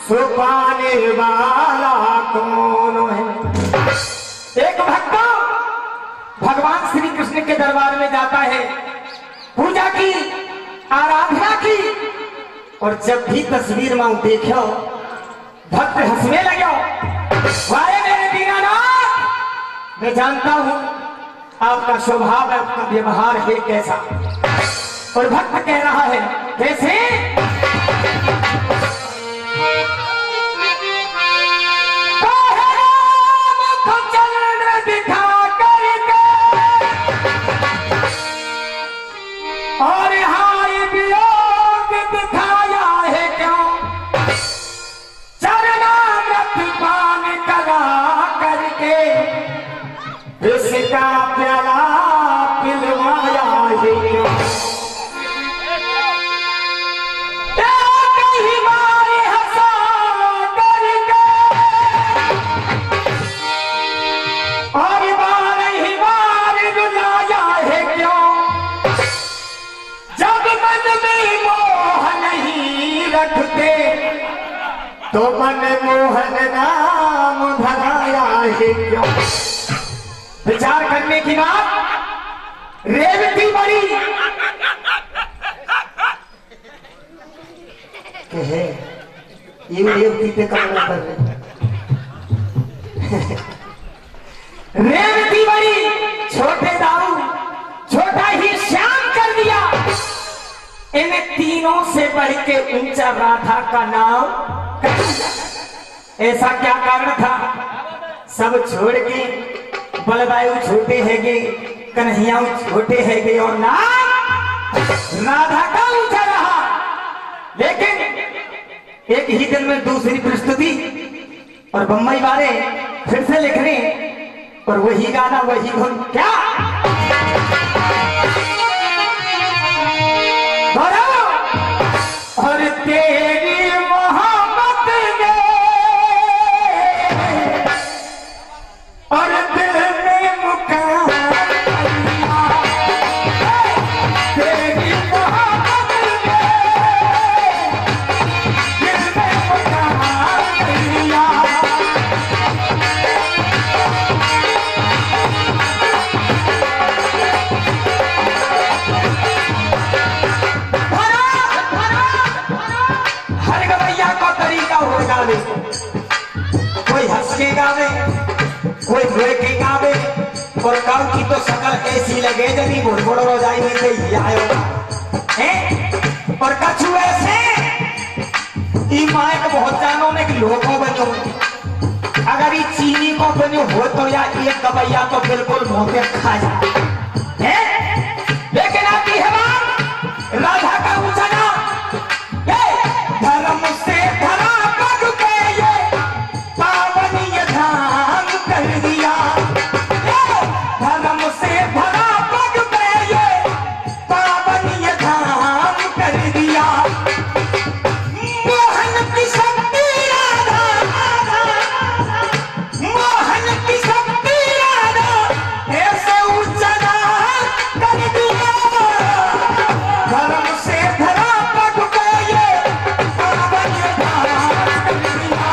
सुपाने वाला कौन है। एक भक्त भगवान श्री कृष्ण के दरबार में जाता है, पूजा की, आराधना की, और जब भी तस्वीर में देखो भक्त हंसने लगे। वाहे मेरे दीनानाथ, मैं जानता हूं आपका स्वभाव, आपका व्यवहार है कैसा। और भक्त कह रहा है कैसे, और हाय वियोग दिखाया है क्यों, चरणामृत पान करा करके इसका प्याला पिलवाया है क्यों। कहीं मारे हंसा करके और बार ही बार रुलाया है क्यों। जब मन में मोह नहीं रखते तो मन मोहन नाम धराया है क्यों। विचार करने की बात रेवती बड़ी है, ये रेवती पे काम कर रहे। रेवती बड़ी छोटे दाऊ छोटा ही श्याम कर दिया। इन तीनों से बढ़ के ऊंचा राधा का नाम। ऐसा क्या कारण था, सब छोड़ के बलदायु छोटे हैगे, कन्हैया छोटे हैगे और नाम राधा का ऊंचा रहा। लेकिन एक ही दिन में दूसरी प्रस्तुति और बम्बई वाले फिर से लिख रहे, और वही गाना वही धुन। क्या और तेरी मोहब्बत ने और दिल में मुकाम किया, तेरी मोहब्बत ने दिल में मुकाम किया। कोई हंस के गावे, कोई रोए के गावे, और कल की तो शकल ऐसी लगे जब बुड़बुड़ हो जाए और कछु ऐसे मायक बहुत जानों में लोगों बनो। अगर ये चीनी को बनो हो तो या एक गवैया तो बिल्कुल मुंह खा जाए। लेकिन आती है बात राधा का ऊंचा नाम, धर्म से धरा पग पे ये पावन ये धाम कर दिया। धर्म से धरा पग पे ये पावन ये धाम कर दिया। मोहन की शक्ति राधा, मोहन की शक्ति राधा, ऐसे ऊंचा नाम कर दिया। धर्म से धरा पग पे ये पावन ये धाम कर दिया।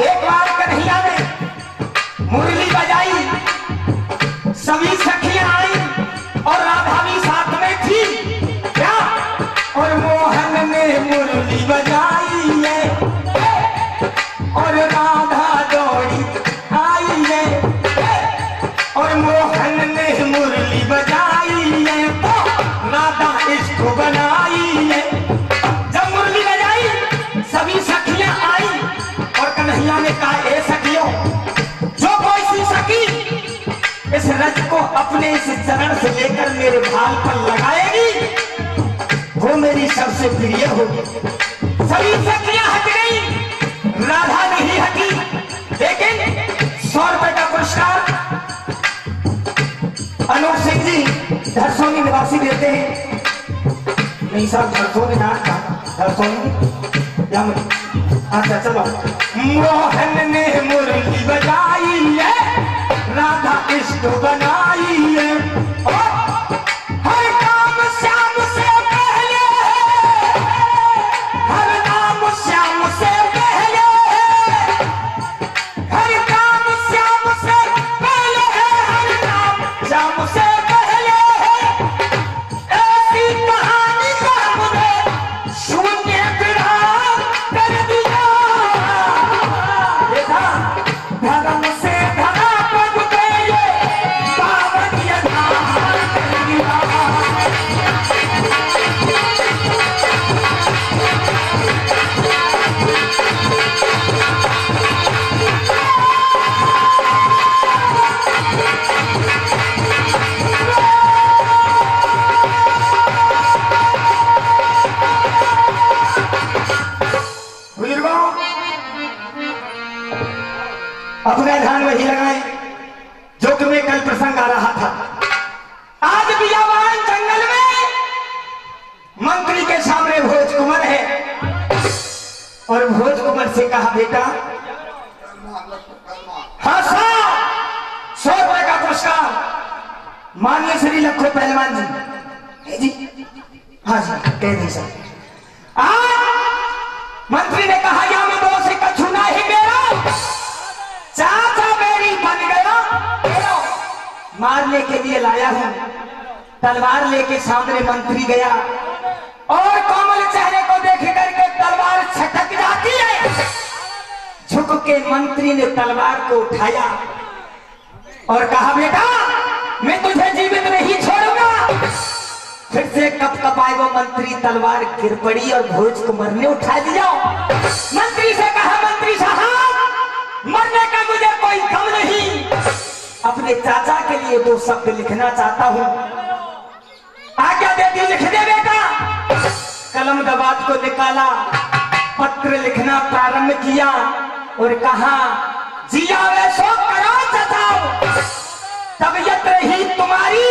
एक बार कन्हैया ने मुरली बजाई, सभी सखियां आई और राधा भी साथ में थी। क्या और मोहन ने मुरली बजाई है और राधा दौड़ी आई है, और मोहन ने मुरली बजाई है तो राधा इसको बनाई है। जब मुरली बजाई सभी सखियां आई और कन्हैया ने कहा, ए सखियों, जो कोई सी सखी इस रज को अपने इस चरण से लेकर मेरे भाल पर लगाएगी वो मेरी सबसे प्रिय होगी। सभी सखियां हट गई, राधा नहीं हटी। लेकिन 100 रुपए का पुरस्कार अनूप सिंह जी धरसोनी निवासी देते हैं। नहीं साहब, धरसोनी ना, धरसोनी अच्छा चलो। मोहन ने मुरली बजाई है, राधा इष्ट बनाई है, और हर काम श्याम से पहले, हर नाम श्याम से पहले, हर काम श्याम से पहले है, हर नाम श्याम से पहले है। ऐसी कहानी का मुझे शून्य विराम कर दिया। देखा धर्म से धरा पग पे ये पावन यथार्थ कर दिया। बुजुर्गों, अपना ध्यान वही लगाएं जो तुम्हें कल प्रसंग आ रहा था। आज बियावान जंगल में मंत्री के सामने भोज कुंवर है, और भोज कुंवर से कहा बेटा हाँ साहब, 100 रुपए का पुरस्कार माननीय श्री लखो पहलवान जी। है जी? हाँ जी कह दी सर। मंत्री ने कहा या मैं 2 से कछु नहीं मेरा, चाचा मेरी बन गया, मारने के लिए लाया हूं। तलवार लेके सामने मंत्री गया, और कोमल चेहरे को देख करके तलवार छटक जाती है। झुक के मंत्री ने तलवार को उठाया और कहा बेटा मैं तुझे जीवित नहीं छोड़ूंगा। फिर से कप कपाए वो मंत्री, तलवार गिर पड़ी और भोज कुंवर ने उठा दिया। मंत्री से कहा मंत्री साहब मरने का मुझे कोई गम नहीं, अपने चाचा के लिए 2 शब्द लिखना चाहता हूं, आज्ञा दे दी, लिख दे बेटा। कलम दबात को निकाला, पत्र लिखना प्रारंभ किया और कहा जिया वे सो करो चाचाओ, तबीयत रही तुम्हारी,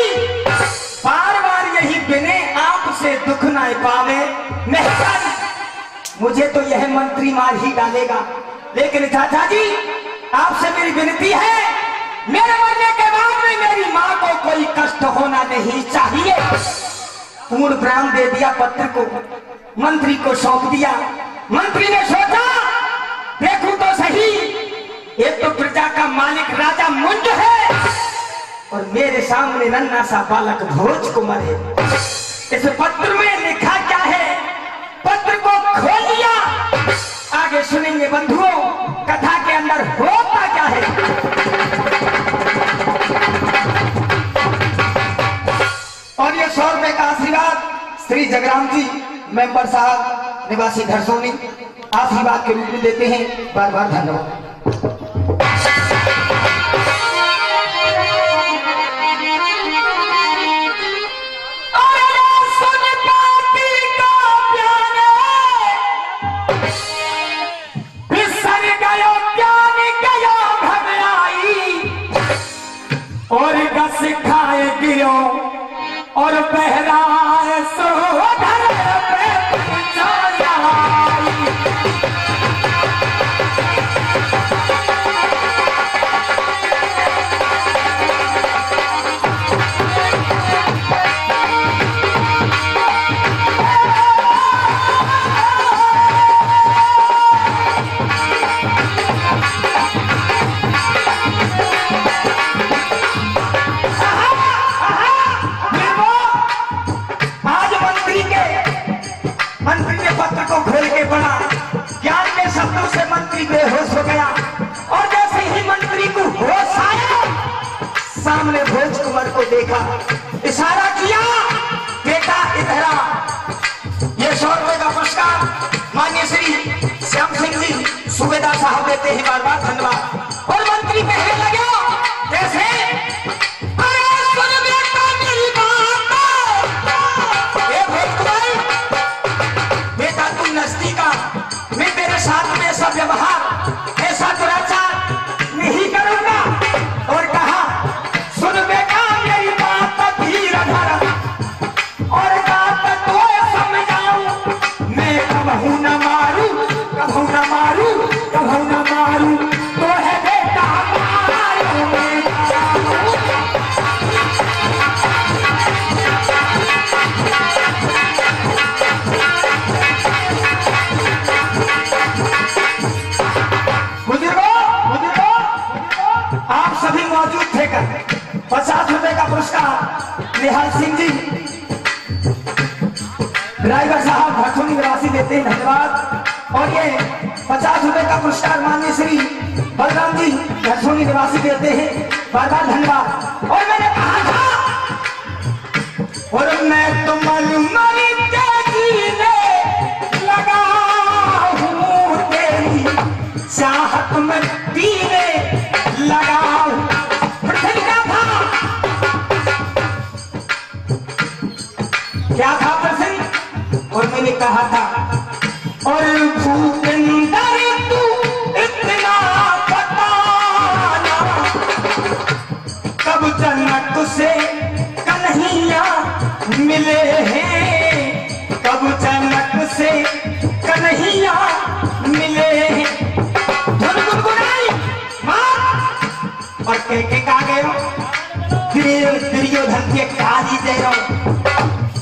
बार बार यही बिने आपसे दुख ना पावे। मेहरबानी, मुझे तो यह मंत्री मार ही डालेगा, लेकिन चाचा जी आपसे मेरी विनती है, मेरे मरने के बाद में मेरी माँ को कोई कष्ट होना नहीं चाहिए। पूर्ण विराम दे दिया, पत्र को मंत्री को सौंप दिया। मंत्री ने सोचा देखूं तो सही, एक तो प्रजा का मालिक राजा मुंज है, और मेरे सामने नन्हा सा बालक भोज कुंवर है। इस पत्र में लिखा क्या है? पत्र को खोल लिया, आगे सुनेंगे बंधुओं कथा के अंदर होता क्या है। और ये 100 रुपए का आशीर्वाद श्री जगराम जी मेंबर साहब निवासी धरसोनी आशीर्वाद के रूप में देते हैं। बार बार धन्यवाद। और गस खाए गिरो और बहराए सो धर पे पहुंचाया। खोल के पड़ा, ज्ञान के शब्दों से मंत्री बेहोश हो गया, और जैसे ही मंत्री को होश आया सामने भोज कुंवर को देखा, इशारा किया बेटा इधर आ। ये 100 रुपए का पुरस्कार माननीय श्री श्याम सिंह जी सूबेदार साहब देते हैं। बार बार धन्यवाद। और मंत्री कहने लगे कैसे ऐसा व्यवहार ऐसा दुराचार नहीं करूंगा। और कहा सुन बेटा मेरी बात धीर धर, और बात तो समझाऊं, मैं कबहू न मारू कबहू न मारू। कहो न मारू तो है बेटा आप सभी मौजूद थे कर 50 रुपए का पुरस्कार निहाल सिंह जी ड्राइवर साहब भटोनी निवासी देते हैं, धन्यवाद। और ये 50 रुपए का पुरस्कार माननीय श्री बलराम जी भटोनी निवासी देते हैं, बार बार धन्यवाद। और मैंने कहा था और मैं तो मरी जीने लगा हूँ, तेरी चाहत में पीने लगा हूँ। क्या था प्रसंग? और मैंने कहा था और भूपेंद्र तू इतना बताना कब जनक से कन्हैया मिले हैं, कब जनक से कन्हैया मिले हैं। धुन गुनगुनाई और के कहा गए दुर्योधन के काजी दे रहा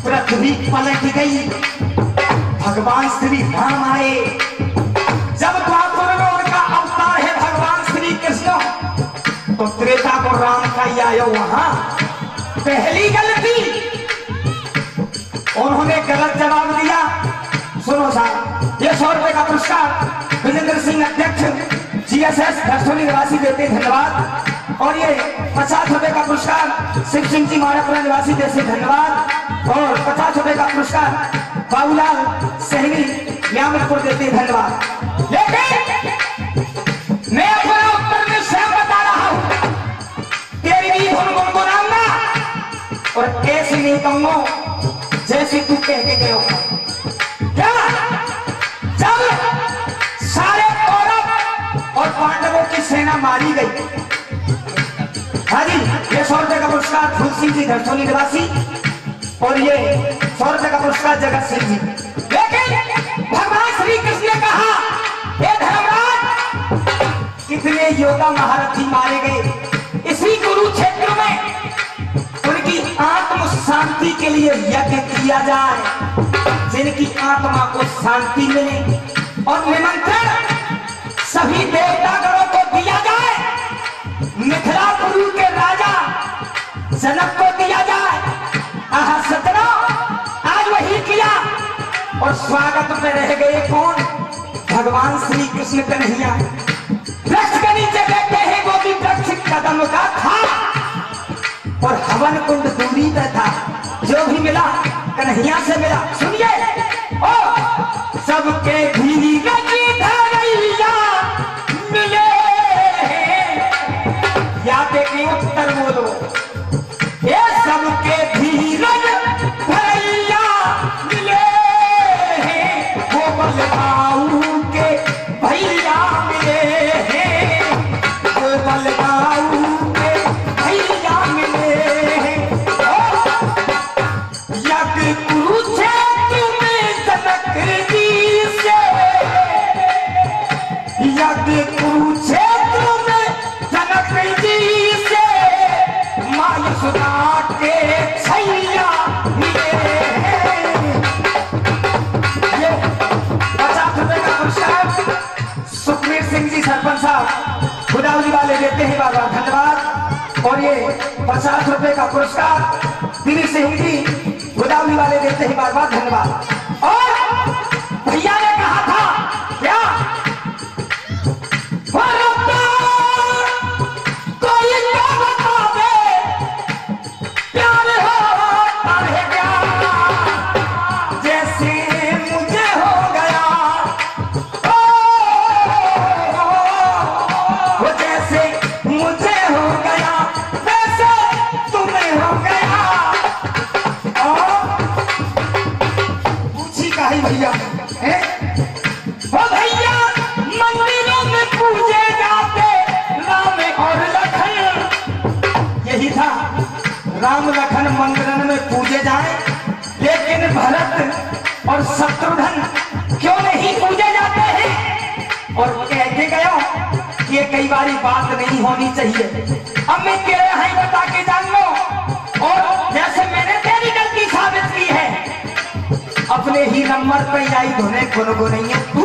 पृथ्वी पलट गई, भगवान श्री राम आए। जब द्वापर में उनका अवतार है भगवान श्री कृष्ण, तो त्रेता को राम का ही आयो वहां। पहली गलती उन्होंने गलत जवाब दिया। सुनो साहब, ये 100 रुपए का पुरस्कार विजेंद्र सिंह अध्यक्ष GSS भटोनी निवासी देते, धन्यवाद। और ये 50 रुपए का पुरस्कार शिव सिंह जी मारापुरा निवासी देते, धन्यवाद। और 50 रुपए का पुरस्कार बाबूलाल सहनी न्यामपुर देते, धन्यवाद। लेकिन मैं अपना उत्तर में स्वयं बता रहा हूं, तेरी भी धुन गुनगुनाऊंगा और कैसी नहीं कहूंगा जैसी तू कह के गए हो। क्या जब सारे कौरव और पांडवों की सेना मारी गई, हाँ जी, ये 100 रुपए का पुरस्कार फूल सिंह जी भटोनी निवासी और ये 100 रुपए का पुरस्कार जगत सिंह जी। लेकिन भगवान श्री कृष्ण ने कहा, हे धर्मराज, कितने योद्धा महारथी मारे गए इसी कुरुक्षेत्र में, उनकी आत्म शांति के लिए यज्ञ किया जाए, जिनकी आत्मा को शांति मिले। और निमंत्रण सभी देवतागणों को दिया जाए, मिथिलापुर के राजा जनक को दिया जाए। सतना आज वही किया और स्वागत में रह गए कौन? भगवान श्री कृष्ण कन्हैया। वृक्ष के नीचे बैठे हैं, गोदी वृक्ष कदम का था और हवन कुंड दूरी पे था। जो भी मिला कन्हैया से मिला। सुनिए, ओ सबके धीरज धरैया मिले, या देखिए उत्तर बोलो, ये सबके धीरज भैया मिले हैं, वो बलदाऊ के भैया मिले हैं, वो बलदाऊ के भैया मिले हैं। यज्ञ कुरुक्षेत्र में जनक जी से, यज्ञ कुरुक्षेत्र में जनक जी से माय सुधा के छैया मिले हैं। ये 50 रुपए का पुरस्कार सुखवीर सिंह जी सरपंच साहब गुदावली वाले देते हैं, बार बार धन्यवाद। और ये 50 रुपए का पुरस्कार दिलीप सिंह जी गुदावली वाले देते हैं, बार बार धन्यवाद। और भैया ने कहा था क्या भैया वो भैया मंदिरों में पूजे जाते राम और लखन। यही था, राम लखन मंदिर में पूजे जाए, लेकिन भरत और शत्रुघ्न क्यों नहीं पूजे जाते हैं? और कहते ये कई बारी बात नहीं होनी चाहिए। अब मैं कह रहा है बता के जान लो, और जैसे मैंने तेरी गलती साबित की है, अपने ही नंबर पर आई धोने को नहीं है तू,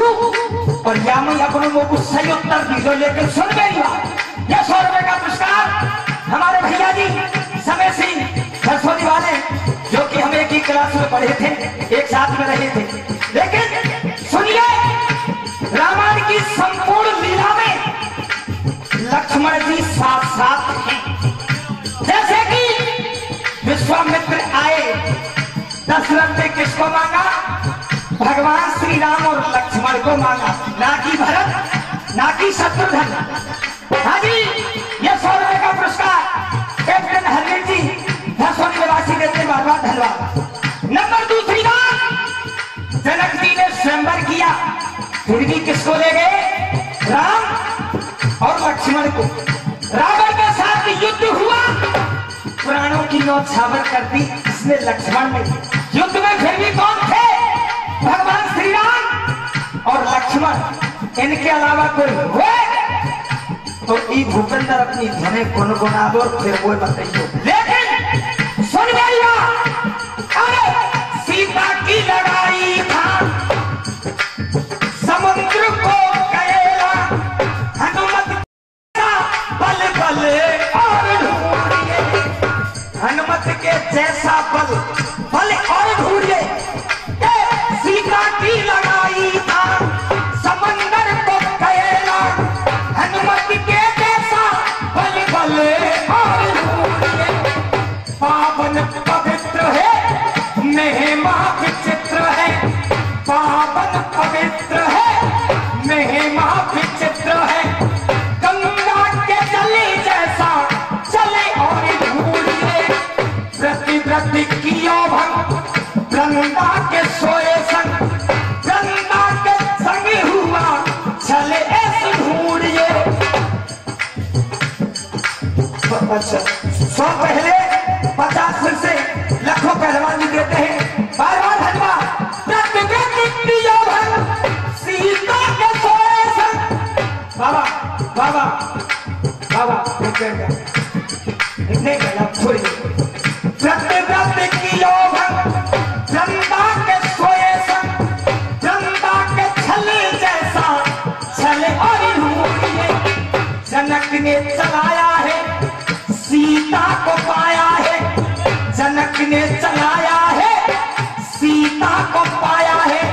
और या मैं अपने मुंह को सही उत्तर दीजो। लेकिन सुन मेरी बात, यह 100 रुपए का पुरस्कार हमारे भैया जी समय सिंह सरस्वती वाले, जो कि हम एक ही क्लास में पढ़े थे, एक साथ में रहे थे। लेकिन सुनिए, रामायण की संपूर्ण लीला में लक्ष्मण जी साथ साथ हैं। जैसे कि विश्वामित्र आए, दशरथ ने किसको मांगा? भगवान श्री राम और लक्ष्मण को मांगा, ना कि भरत, ना कि शत्रुघ्न। हाँ जी, ये 100 रुपए का पुरस्कार कैप्टन हरवीर जी धसोनी निवासी देते, बार बार धन्यवाद। नंबर दूसरी बात, जनक जी ने स्वयंवर किया, फिर भी किसको ले गए? राम और लक्ष्मण को। रावण के साथ युद्ध हुआ, प्राणों की न्यौछावर कर दी इसने लक्ष्मण ने। युद्ध में फिर भी कौन थे? भगवान श्री राम और लक्ष्मण, इनके अलावा कोई हुए तो ई भूपेंद्र अपनी धने गुनगुना दो, फिर वो बताइए। लेकिन सुन मेरी बात, अरे सीता की लड़ाई था, समुद्र को गएला, हनुमत का बल बल और ढूंढिए, हनुमत के जैसा बल बल और ढूंढिए। सीता की लड़ाई था, समंदर को गएला, हनुमत के जैसा बल बल और ढूंढिए। पावन पवित्र है, महिमा विचित्र है, पावन पवित्र है, महिमा विचित्र है, गंगा के जले जैसा चले और ढूंढिए। प्रति प्रति कियो भंग, वृंदा के सोए संग, वृंदा के संग हुआ चले ऐसे ढूंढिए। अच्छा, 100 पहले 50 फिर से लाखों पहलवान जी देते हैं, बार बार धन्यवाद। प्रति प्रति कियो भंग, सीता के सोए संग, बाबा बाबा बाबा इतने गया थोड़ी। प्रति प्रति कियो भंग, वृंदा के सोए संग, वृंदा के छले जैसा छले और ढूंढिए। जनक ने चलाया है, सीता को पाया है, जनक ने चलाया है, सीता को पाया है,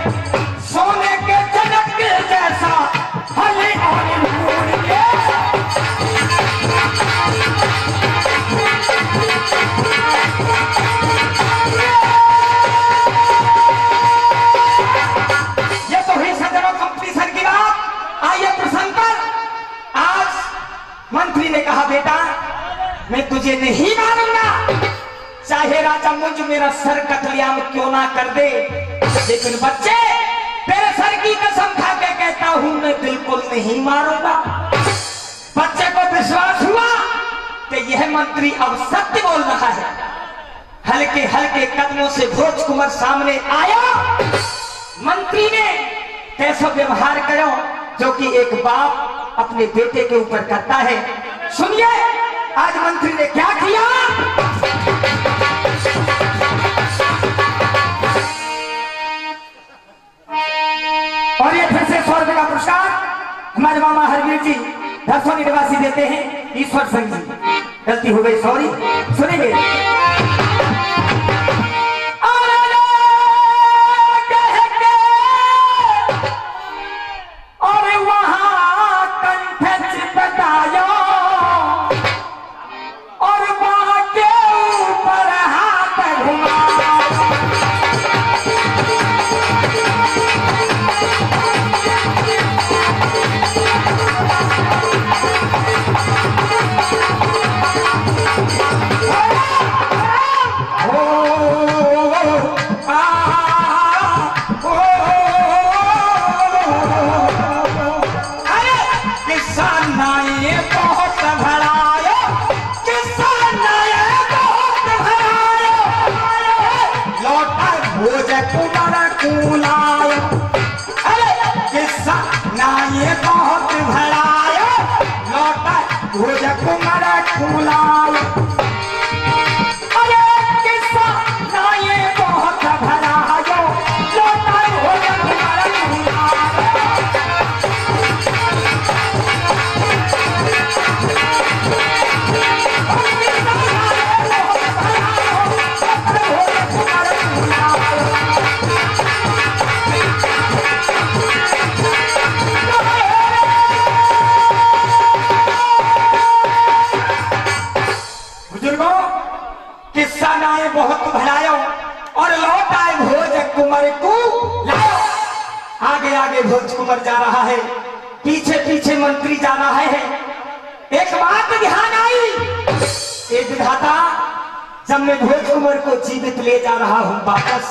सोने के जनक जैसा भले और ढूंढिए। ये तो ही सज्जनों कंपटीशन की बात। आइए प्रसन्न पर, आज मंत्री ने कहा बेटा मैं तुझे नहीं मानूंगा, चाहे राजा मुझ मेरा सर कतलियाम क्यों ना कर दे, लेकिन बच्चे तेरे सर की कसम खा के कहता हूं मैं बिल्कुल नहीं मारूंगा। बच्चे को विश्वास हुआ कि यह मंत्री अब सत्य बोल रहा है। हल्के हल्के कदमों से भोज कुंवर सामने आया। मंत्री ने कैसा व्यवहार करो जो कि एक बाप अपने बेटे के ऊपर करता है। सुनिए आज मंत्री ने क्या किया। और ये फिर से 100 रुपए का पुरस्कार हमारे मामा हरवीर जी धसोनी निवासी देते हैं, ईश्वर सिंह जी। गलती हो गई, सॉरी। सुनेंगे ये बहुत भड़ाया, फूलाए। अरे किस्सा ना ये बहुत भरायो, लोटा भोजन कुमार फूलाए। किस्सा नाए बहुत भलायो और लौट आए भोज कुंवर को लायो। आगे आगे भोज कुंवर जा रहा है, पीछे पीछे मंत्री जा रहा है। एक बात ध्यान आई, एक विधाता, जब मैं भोज कुंवर को जीवित ले जा रहा हूं वापस,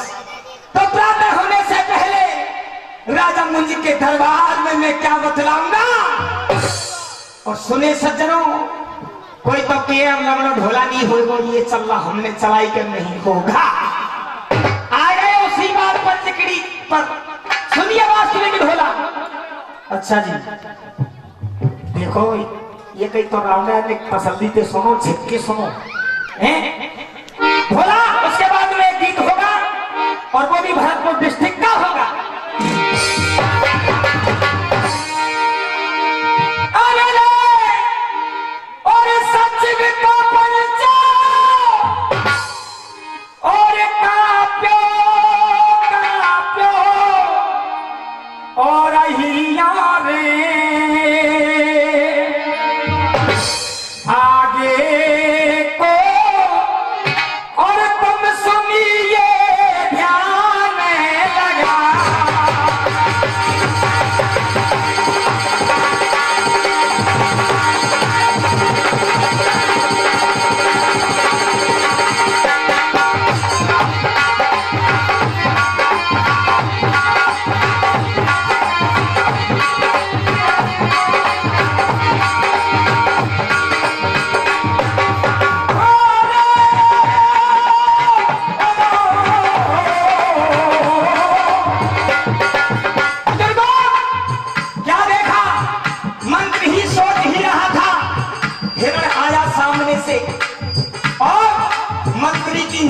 तो प्रातः होने से पहले राजा मुंज के दरबार में मैं क्या बतलाऊंगा। और सुने सज्जनों, कोई तो लमड़ा ढोला नहीं होगा, ये चल हमने चलाई कर नहीं होगा। आ गए उसी बात पर चिकड़ी पर, सुनिए बात, सुनिए ढोला। अच्छा जी, देखो ये कहीं तो रावण ने तसल्ली से सुनो, झिपके सुनो हैं ढोला। उसके बाद में एक गीत होगा और वो भी भरतपुर डिस्ट्रिक्ट का होगा।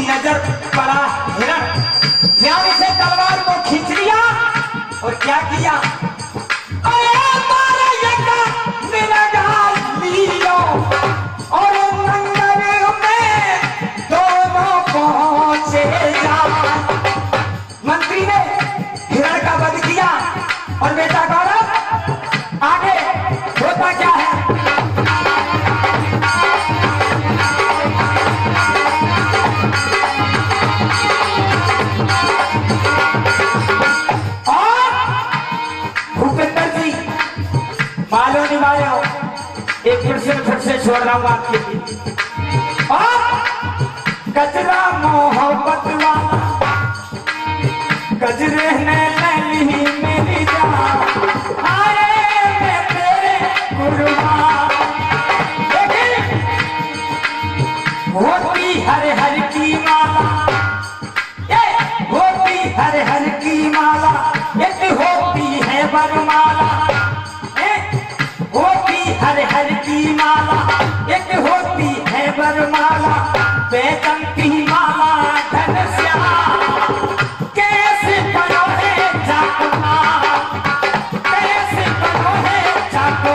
नजर पड़ा हिरण, ध्यान से तलवार को खींच लिया और क्या किया, और नंगर में दोनों पहुंचे जा। मंत्री ने हिरण का वध किया और बेटा गौरव आगे होता क्या है। मालो नहीं मालो, एक फिर से छोड़ रहा हूं आपके लिए। और कचरा मोहब्बत वाला गजरे ने ले ली मेरी जान, आए मैं तेरे कुर्बान। होती हर हर की माला, होती हर हर की माला, एक होती है वरमाला, होती हर हर की माला, एक होती है वरमाला, बेचन की माला धन श्याम। कैसे बनो है जाको, कैसे बनो है जाको,